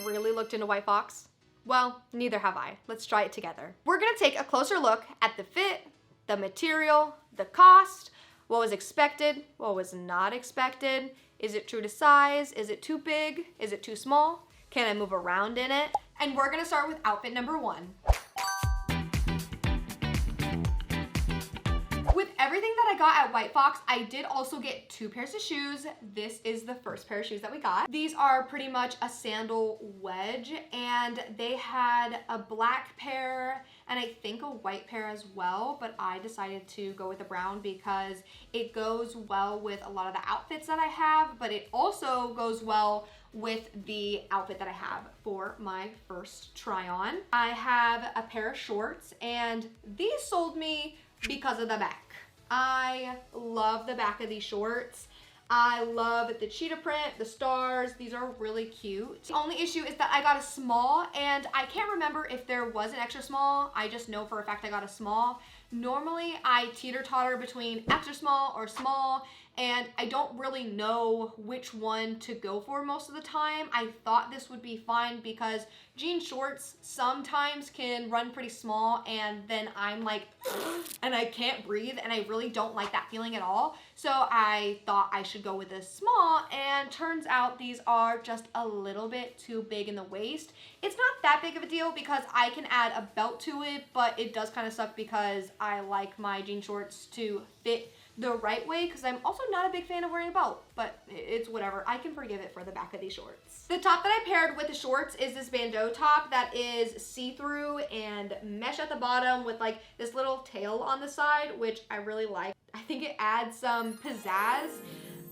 really looked into White Fox? Well, neither have I. Let's try it together. We're gonna take a closer look at the fit, the material, the cost, what was expected, what was not expected. Is it true to size? Is it too big? Is it too small? Can I move around in it? And we're gonna start with outfit number 1. With everything that I got at White Fox, I did also get 2 pairs of shoes. This is the first pair of shoes that we got. These are pretty much a sandal wedge, and they had a black pair and I think a white pair as well, but I decided to go with the brown because it goes well with a lot of the outfits that I have, but it also goes well with the outfit that I have for my first try on. I have a pair of shorts, and these sold me because of the back. I love the back of these shorts. I love the cheetah print, the stars. These are really cute. The only issue is that I got a small, and I can't remember if there was an extra small. I just know for a fact I got a small. Normally I teeter-totter between extra small or small, and I don't really know which one to go for most of the time. I thought this would be fine because jean shorts sometimes can run pretty small, and then I'm like, and I can't breathe, and I really don't like that feeling at all. So I thought I should go with a small, and turns out these are just a little bit too big in the waist. It's not that big of a deal because I can add a belt to it, but it does kind of suck because I like my jean shorts to fit the right way, because I'm also not a big fan of wearing a belt, but it's whatever. I can forgive it for the back of these shorts. The top that I paired with the shorts is this bandeau top that is see-through and mesh at the bottom with like this little tail on the side, which I really like. I think it adds some pizzazz.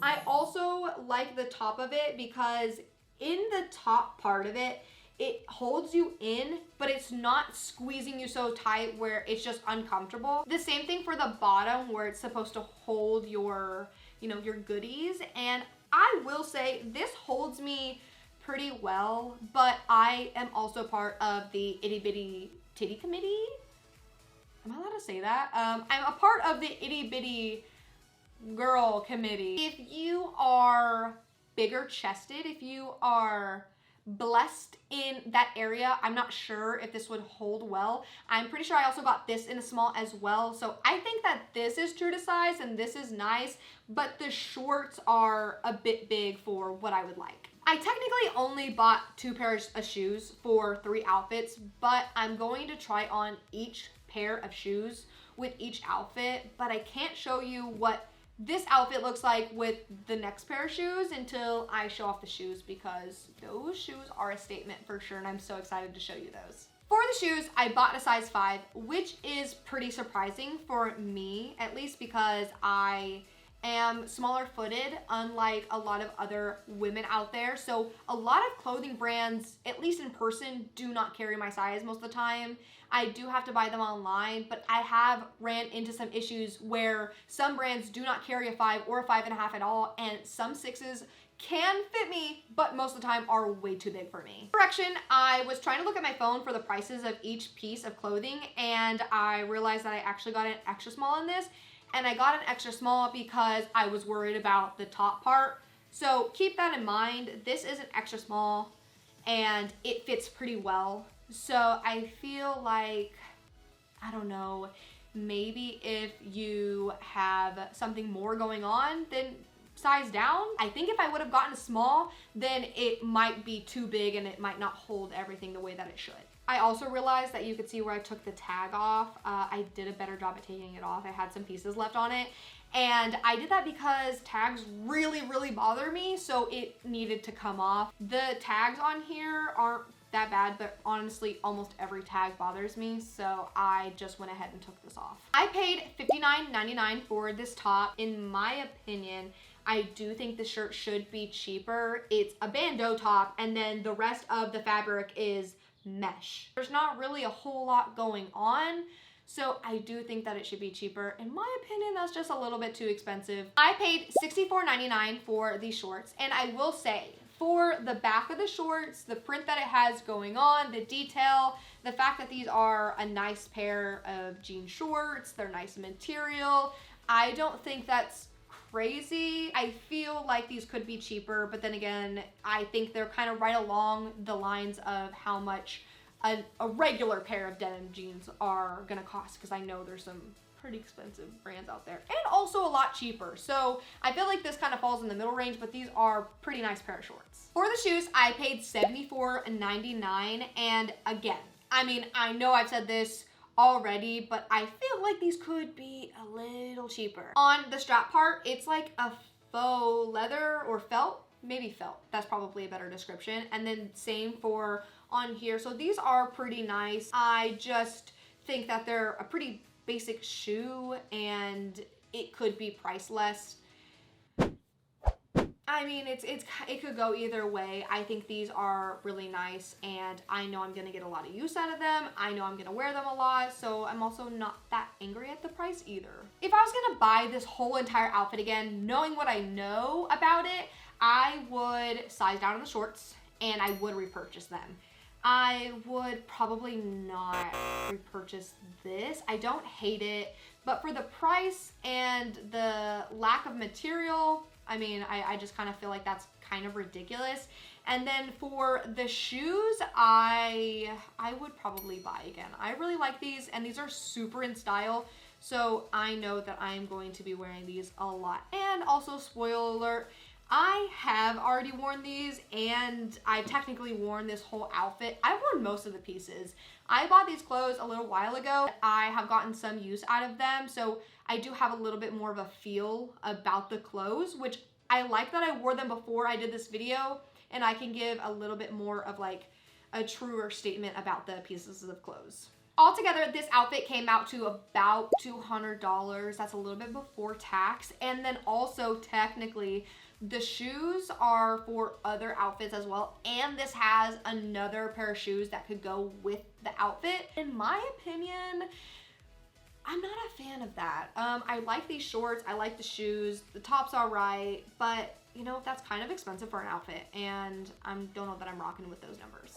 I also like the top of it because in the top part of it, it holds you in, but it's not squeezing you so tight where it's just uncomfortable. The same thing for the bottom where it's supposed to hold your, you know, your goodies. And I will say this holds me pretty well, but I am also part of the itty bitty titty committee. Am I allowed to say that? I'm a part of the itty bitty girl committee. If you are bigger chested, if you are blessed in that area, I'm not sure if this would hold well. I'm pretty sure I also got this in a small as well, so I think that this is true to size and this is nice, but the shorts are a bit big for what I would like. I technically only bought 2 pairs of shoes for 3 outfits, but I'm going to try on each pair of shoes with each outfit, but I can't show you what this outfit looks like with the next pair of shoes until I show off the shoes, because those shoes are a statement for sure, and I'm so excited to show you those. For the shoes, I bought a size 5, which is pretty surprising for me, at least because I am smaller footed, unlike a lot of other women out there. So a lot of clothing brands, at least in person, do not carry my size most of the time. I do have to buy them online, but I have ran into some issues where some brands do not carry a 5 or a 5.5 at all, and some 6s can fit me, but most of the time are way too big for me. Correction, I was trying to look at my phone for the prices of each piece of clothing, and I realized that I actually got an extra small in this, and I got an extra small because I was worried about the top part. So keep that in mind. This is an extra small, and it fits pretty well. So I feel like, I don't know, maybe if you have something more going on, then size down. I think if I would have gotten a small, then it might be too big and it might not hold everything the way that it should. I also realized that you could see where I took the tag off. I did a better job at taking it off. I had some pieces left on it. And I did that because tags really, really bother me, so it needed to come off. The tags on here aren't that bad, but honestly almost every tag bothers me, so I just went ahead and took this off. I paid $59.99 for this top. In my opinion, I do think the shirt should be cheaper. It's a bandeau top, and then the rest of the fabric is mesh. There's not really a whole lot going on, so I do think that it should be cheaper. In my opinion, that's just a little bit too expensive. I paid $64.99 for these shorts, and I will say, for the back of the shorts, the print that it has going on, the detail, the fact that these are a nice pair of jean shorts, they're nice material, I don't think that's crazy. I feel like these could be cheaper, but then again, I think they're kind of right along the lines of how much a regular pair of denim jeans are gonna cost, because I know there's some pretty expensive brands out there and also a lot cheaper. So I feel like this kind of falls in the middle range, but these are pretty nice pair of shorts. For the shoes, I paid $74.99, and again, I mean, I know I've said this already, but I feel like these could be a little cheaper. On the strap part, it's like a faux leather or felt, maybe felt. That's probably a better description. And then same for on here. So these are pretty nice. I just think that they're a pretty basic shoe and it could be priceless. I mean, it could go either way. I think these are really nice, and I know I'm gonna get a lot of use out of them. I know I'm gonna wear them a lot, so I'm also not that angry at the price either. If I was gonna buy this whole entire outfit again, knowing what I know about it, I would size down on the shorts and I would repurchase them. I would probably not repurchase this. I don't hate it, but for the price and the lack of material, I mean, I just kind of feel like that's kind of ridiculous. And then for the shoes, I would probably buy again. I really like these, and these are super in style, so I know that I'm going to be wearing these a lot. And also, spoiler alert, I have already worn these, and I've technically worn this whole outfit. I've worn most of the pieces. I bought these clothes a little while ago. I have gotten some use out of them, so I do have a little bit more of a feel about the clothes, which I like that I wore them before I did this video, and I can give a little bit more of like a truer statement about the pieces of clothes. Altogether, this outfit came out to about $200. That's a little bit before tax. And then also technically, the shoes are for other outfits as well, and this has another pair of shoes that could go with the outfit. In my opinion, I'm not a fan of that. I like these shorts, I like the shoes, the top's all right, but you know, that's kind of expensive for an outfit, and I don't know that I'm rocking with those numbers.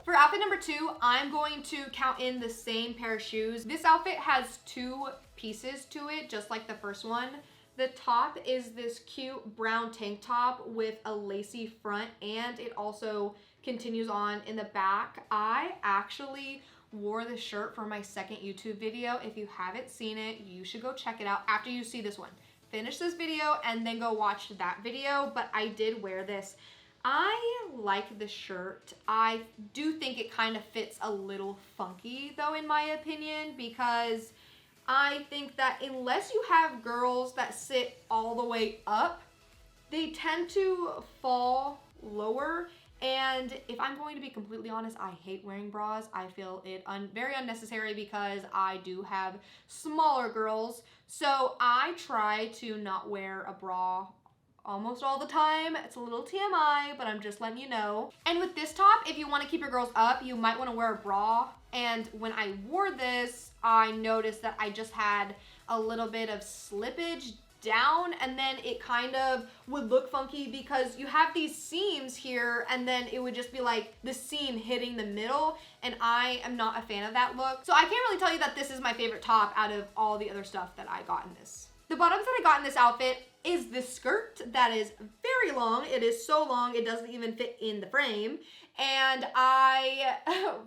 For outfit number 2, I'm going to count in the same pair of shoes. This outfit has 2 pieces to it, just like the first one. The top is this cute brown tank top with a lacy front, and it also continues on in the back. I actually wore this shirt for my second YouTube video. If you haven't seen it, you should go check it out after you see this one. Finish this video and then go watch that video, but I did wear this. I like the shirt. I do think it kind of fits a little funky though, in my opinion, because I think that unless you have girls that sit all the way up, they tend to fall lower. And if I'm going to be completely honest, I hate wearing bras. I feel it very unnecessary because I do have smaller girls. So I try to not wear a bra almost all the time. It's a little TMI, but I'm just letting you know. And with this top, if you want to keep your girls up, you might want to wear a bra. And when I wore this, I noticed that I just had a little bit of slippage down, and then it kind of would look funky because you have these seams here, and then it would just be like the seam hitting the middle, and I am not a fan of that look. So I can't really tell you that this is my favorite top out of all the other stuff that I got in this. The bottoms that I got in this outfit is this skirt that is very long. It is so long, it doesn't even fit in the frame. And I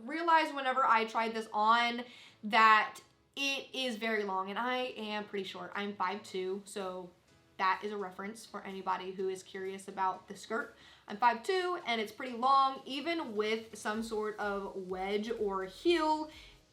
realized whenever I tried this on that it is very long, and I am pretty short. I'm 5'2", so that is a reference for anybody who is curious about the skirt. I'm 5'2", and it's pretty long. Even with some sort of wedge or heel,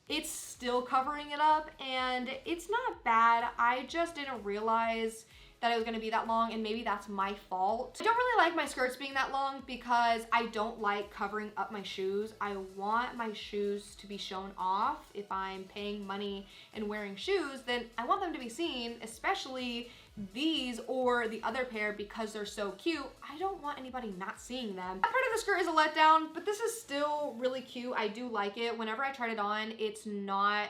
it's still covering it up, and it's not bad. I just didn't realize that it was gonna be that long, and maybe that's my fault. I don't really like my skirts being that long because I don't like covering up my shoes. I want my shoes to be shown off. If I'm paying money and wearing shoes, then I want them to be seen, especially these or the other pair because they're so cute. I don't want anybody not seeing them. That part of the skirt is a letdown, but this is still really cute. I do like it. Whenever I tried it on, it's not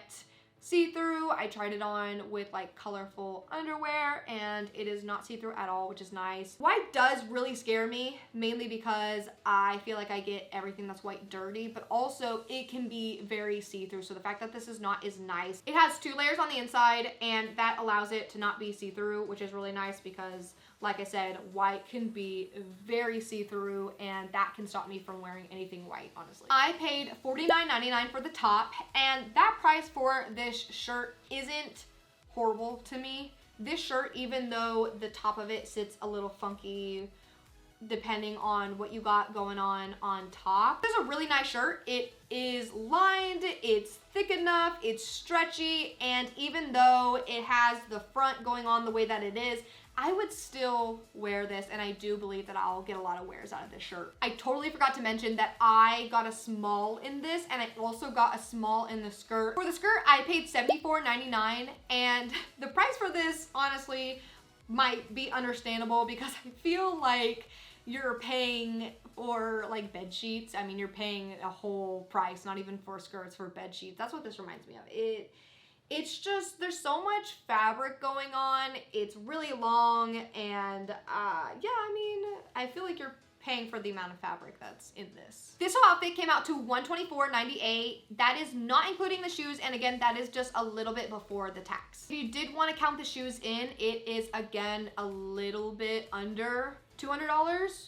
see-through. I tried it on with like colorful underwear and it is not see-through at all, which is nice. White does really scare me, mainly because I feel like I get everything that's white dirty, but also it can be very see-through. So the fact that this is not is nice. It has 2 layers on the inside and that allows it to not be see-through, which is really nice because like I said, white can be very see-through and that can stop me from wearing anything white, honestly. I paid $49.99 for the top and that price for this shirt isn't horrible to me. This shirt, even though the top of it sits a little funky depending on what you got going on top. This is a really nice shirt. It is lined, it's thick enough, it's stretchy, and even though it has the front going on the way that it is, I would still wear this and I do believe that I'll get a lot of wears out of this shirt. I totally forgot to mention that I got a small in this and I also got a small in the skirt. For the skirt, I paid $74.99 and the price for this honestly might be understandable because I feel like you're paying for like bed sheets. I mean, you're paying a whole price, not even for skirts, for bed sheets. That's what this reminds me of. It's just, there's so much fabric going on. It's really long and yeah, I mean, I feel like you're paying for the amount of fabric that's in this. This whole outfit came out to $124.98. That is not including the shoes, and again, that is just a little bit before the tax. If you did want to count the shoes in, it is again a little bit under $200.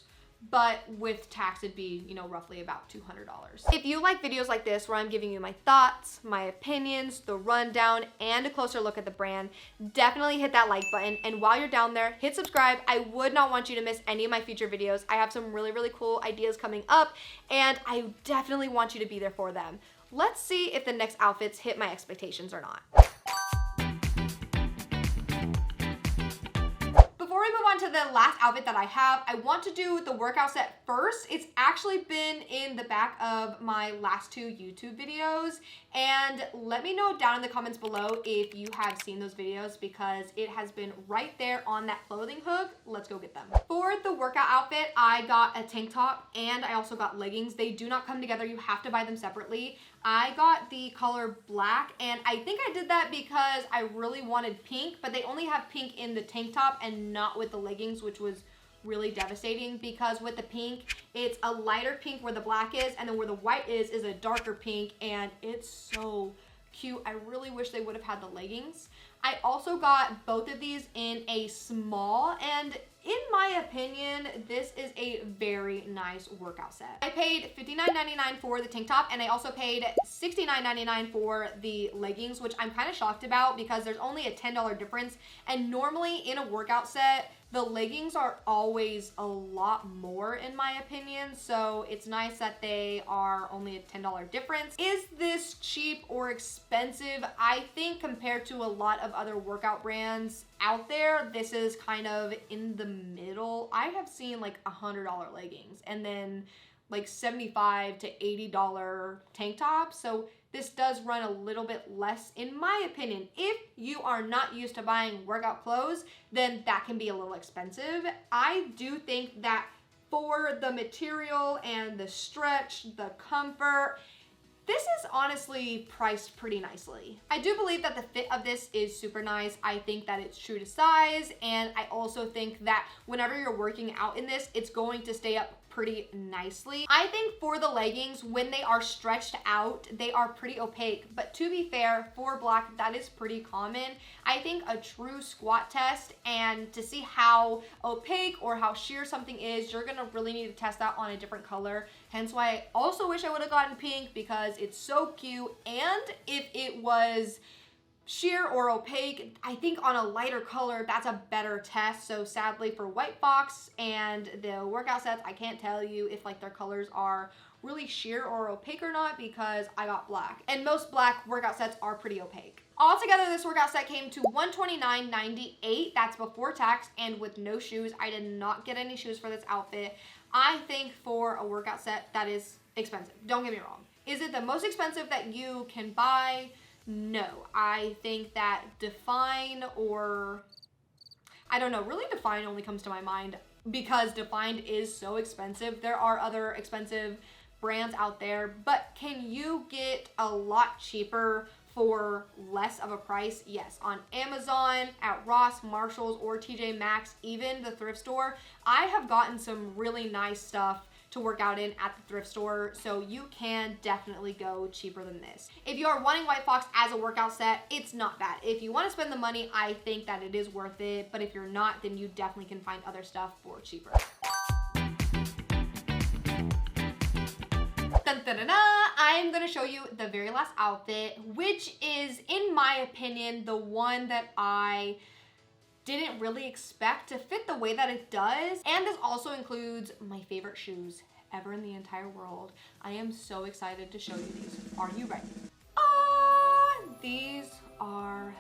But with tax, it'd be, you know, roughly about $200. If you like videos like this where I'm giving you my thoughts, my opinions, the rundown, and a closer look at the brand, definitely hit that like button. And while you're down there, hit subscribe. I would not want you to miss any of my future videos. I have some really, really cool ideas coming up, and I definitely want you to be there for them. Let's see if the next outfits hit my expectations or not. Before we move on to the last outfit that I have, I want to do the workout set first. It's actually been in the back of my last 2 YouTube videos, and let me know down in the comments below if you have seen those videos because it has been right there on that clothing hook. Let's go get them. For the workout outfit, I got a tank top and I also got leggings. They do not come together. You have to buy them separately. I got the color black and I think I did that because I really wanted pink, but they only have pink in the tank top and not with the leggings, which was really devastating because with the pink, it's a lighter pink where the black is, and then where the white is a darker pink, and it's so cute. I really wish they would have had the leggings. I also got both of these in a small, and in my opinion, this is a very nice workout set. I paid $59.99 for the tank top, and I also paid $69.99 for the leggings, which I'm kind of shocked about because there's only a $10 difference, and normally in a workout set, the leggings are always a lot more in my opinion, so it's nice that they are only a $10 difference. Is this cheap or expensive? I think compared to a lot of other workout brands out there, this is kind of in the middle. I have seen like $100 leggings and then like $75 to $80 tank tops, so this does run a little bit less in my opinion. If you are not used to buying workout clothes, then that can be a little expensive. I do think that for the material and the stretch, the comfort, this is honestly priced pretty nicely. I do believe that the fit of this is super nice. I think that it's true to size, and I also think that whenever you're working out in this, it's going to stay up pretty nicely. I think for the leggings, when they are stretched out, they are pretty opaque, but to be fair, for black, that is pretty common. I think a true squat test and to see how opaque or how sheer something is, you're gonna really need to test that on a different color. Hence why I also wish I would have gotten pink because it's so cute, and if it was sheer or opaque, I think on a lighter color, that's a better test. So sadly for White Fox and the workout sets, I can't tell you if like their colors are really sheer or opaque or not because I got black. And most black workout sets are pretty opaque. Altogether, this workout set came to $129.98. That's before tax and with no shoes. I did not get any shoes for this outfit. I think for a workout set, that is expensive. Don't get me wrong. Is it the most expensive that you can buy? No. I think that Define or, I don't know, really Define only comes to my mind because Define is so expensive. There are other expensive brands out there, but can you get a lot cheaper for less of a price. Yes, on Amazon, at Ross, Marshalls, or TJ Maxx, even the thrift store, I have gotten some really nice stuff to work out in at the thrift store, so you can definitely go cheaper than this. If you are wanting White Fox as a workout set, it's not bad. If you want to spend the money, I think that it is worth it, but if you're not, then you definitely can find other stuff for cheaper. Dun, dun, dun, dun. I'm gonna show you the very last outfit, which is, in my opinion, the one that I didn't really expect to fit the way that it does. And this also includes my favorite shoes ever in the entire world. I am so excited to show you these. Are you ready? These are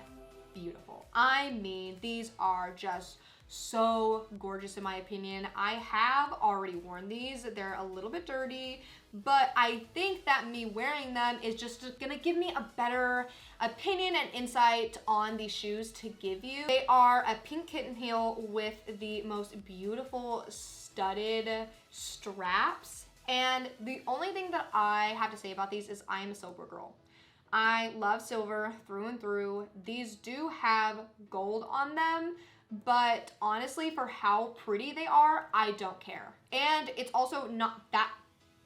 beautiful. I mean, these are just so gorgeous in my opinion. I have already worn these. They're a little bit dirty, but I think that me wearing them is just gonna give me a better opinion and insight on these shoes to give you. They are a pink kitten heel with the most beautiful studded straps. And the only thing that I have to say about these is I am a silver girl. I love silver through and through. These do have gold on them, but honestly, for how pretty they are, I don't care. And it's also not that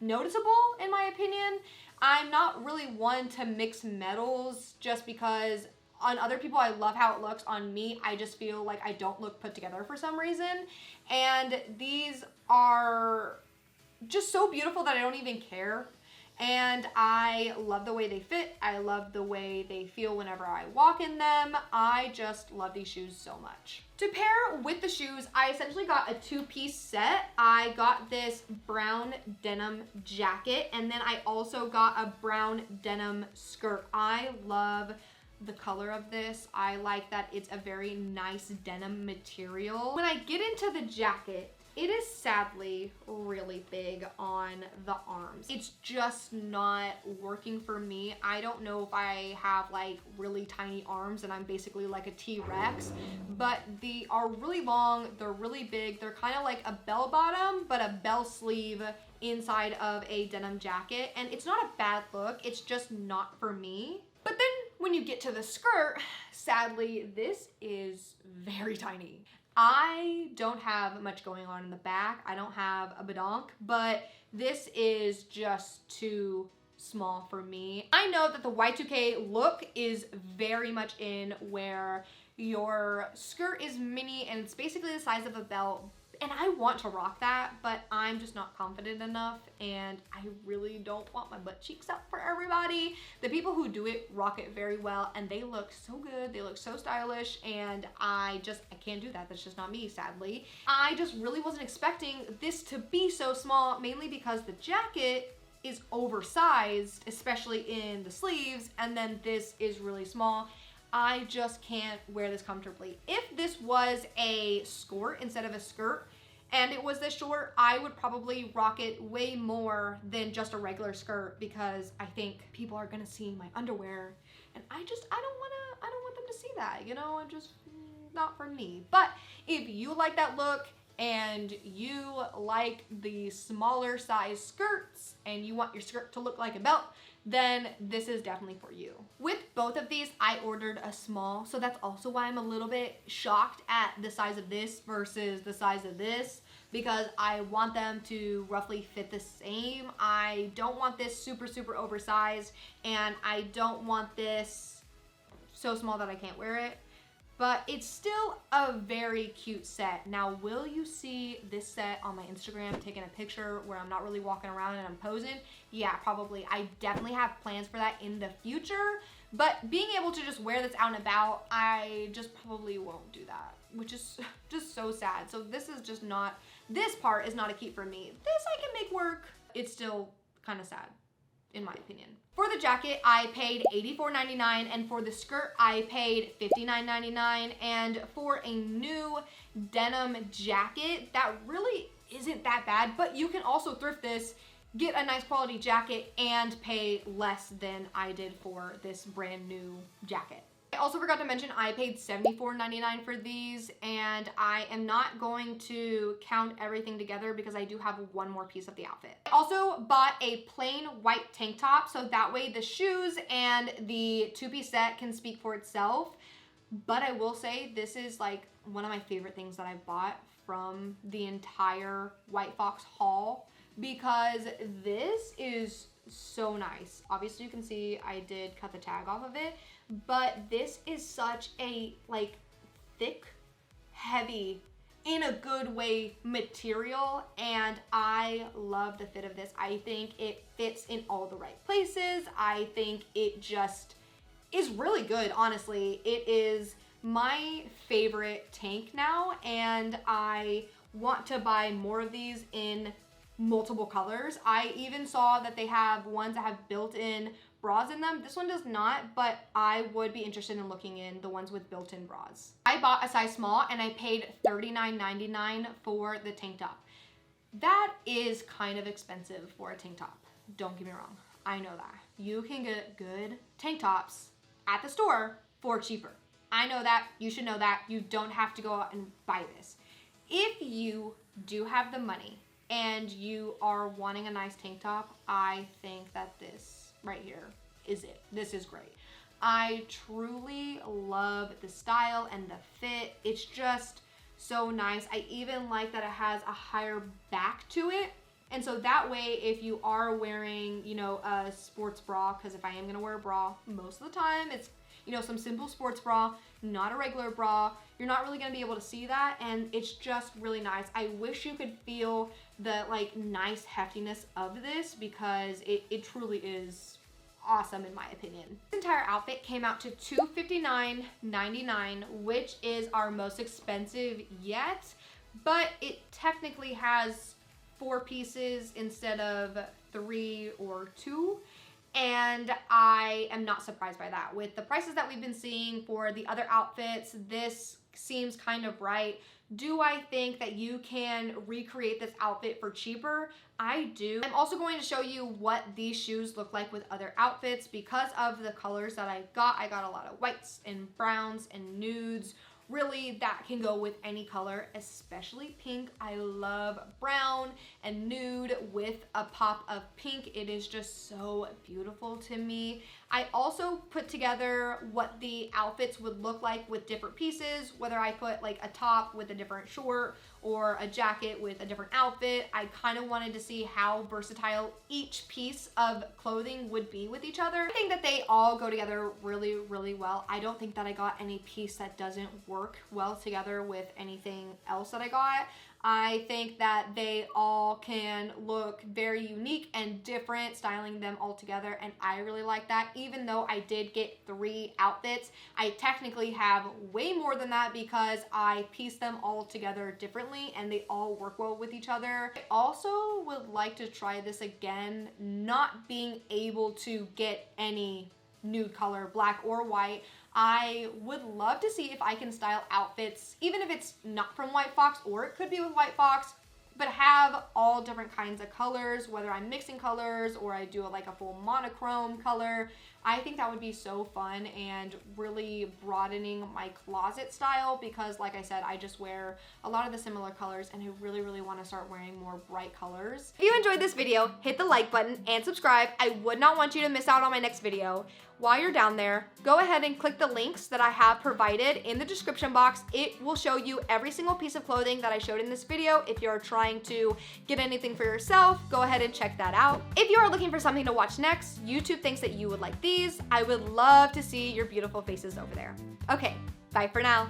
noticeable in my opinion. I'm not really one to mix metals just because on other people I love how it looks. On me, I just feel like I don't look put together for some reason. And these are just so beautiful that I don't even care. And I love the way they fit. I love the way they feel whenever I walk in them. I just love these shoes so much. To pair with the shoes, I essentially got a two-piece set. I got this brown denim jacket, and then I also got a brown denim skirt. I love the color of this. I like that it's a very nice denim material. When I get into the jacket, it is sadly really big on the arms. It's just not working for me. I don't know if I have like really tiny arms and I'm basically like a T-Rex, but they are really long, they're really big, they're kind of like a bell bottom, but a bell sleeve inside of a denim jacket. And it's not a bad look, it's just not for me. But then when you get to the skirt, sadly, this is very tiny. I don't have much going on in the back. I don't have a badonk, but this is just too small for me. I know that the Y2K look is very much in where your skirt is mini and it's basically the size of a belt. And I want to rock that, but I'm just not confident enough, and I really don't want my butt cheeks out for everybody. The people who do it rock it very well, and they look so good, they look so stylish, and I can't do that. That's just not me, sadly. I just really wasn't expecting this to be so small, mainly because the jacket is oversized, especially in the sleeves, and then this is really small. I just can't wear this comfortably. If this was a skirt instead of a skirt and it was this short, I would probably rock it way more than just a regular skirt because I think people are gonna see my underwear and I don't want them to see that, you know, I'm just not for me. But if you like that look and you like the smaller size skirts and you want your skirt to look like a belt, then this is definitely for you. With both of these, I ordered a small, so that's also why I'm a little bit shocked at the size of this versus the size of this, because I want them to roughly fit the same. I don't want this super, super oversized, and I don't want this so small that I can't wear it. But it's still a very cute set. Now, will you see this set on my Instagram taking a picture where I'm not really walking around and I'm posing? Yeah, probably. I definitely have plans for that in the future. But being able to just wear this out and about, I just probably won't do that, which is just so sad. So this is just not, this part is not a keep for me. This I can make work. It's still kind of sad, in my opinion. For the jacket, I paid $84.99, and for the skirt, I paid $59.99, and for a new denim jacket, that really isn't that bad, but you can also thrift this, get a nice quality jacket, and pay less than I did for this brand new jacket. I also forgot to mention I paid $74.99 for these, and I am not going to count everything together because I do have one more piece of the outfit. I also bought a plain white tank top, so that way the shoes and the two-piece set can speak for itself. But I will say this is like one of my favorite things that I bought from the entire White Fox haul, because this is so nice. Obviously you can see I did cut the tag off of it, but this is such a like thick, heavy, in a good way material, and I love the fit of this. I think it fits in all the right places. I think it just is really good, honestly. It is my favorite tank now, and I want to buy more of these in multiple colors. I even saw that they have ones that have built-in bras in them. This one does not, but I would be interested in looking in the ones with built-in bras. I bought a size small and I paid $39.99 for the tank top. That is kind of expensive for a tank top. Don't get me wrong. I know that. You can get good tank tops at the store for cheaper. I know that. You should know that. You don't have to go out and buy this. If you do have the money and you are wanting a nice tank top, I think that this right here is it. This is great. I truly love the style and the fit. It's just so nice. I even like that it has a higher back to it. And so that way, if you are wearing, you know, a sports bra, because if I am gonna wear a bra, most of the time it's, you know, some simple sports bra, not a regular bra, you're not really gonna be able to see that, and it's just really nice. I wish you could feel the like nice heftiness of this, because it truly is awesome in my opinion. This entire outfit came out to $259.99, which is our most expensive yet, but it technically has 4 pieces instead of 3 or 2. And I am not surprised by that. With the prices that we've been seeing for the other outfits, this seems kind of right. Do I think that you can recreate this outfit for cheaper? I do. I'm also going to show you what these shoes look like with other outfits because of the colors that I got. I got a lot of whites and browns and nudes. Really, that can go with any color, especially pink. I love brown and nude with a pop of pink. It is just so beautiful to me. I also put together what the outfits would look like with different pieces, whether I put like a top with a different short or a jacket with a different outfit. I kind of wanted to see how versatile each piece of clothing would be with each other. I think that they all go together really, really well. I don't think that I got any piece that doesn't work well together with anything else that I got. I think that they all can look very unique and different, styling them all together, and I really like that. Even though I did get 3 outfits, I technically have way more than that because I pieced them all together differently and they all work well with each other. I also would like to try this again, not being able to get any nude color, black or white. I would love to see if I can style outfits, even if it's not from White Fox, or it could be with White Fox, but have all different kinds of colors, whether I'm mixing colors or I do like a full monochrome color. I think that would be so fun and really broadening my closet style because, like I said, I just wear a lot of the similar colors and I really, really want to start wearing more bright colors. If you enjoyed this video, hit the like button and subscribe. I would not want you to miss out on my next video. While you're down there, go ahead and click the links that I have provided in the description box. It will show you every single piece of clothing that I showed in this video. If you're trying to get anything for yourself, go ahead and check that out. If you are looking for something to watch next, YouTube thinks that you would like these. I would love to see your beautiful faces over there. Okay, bye for now.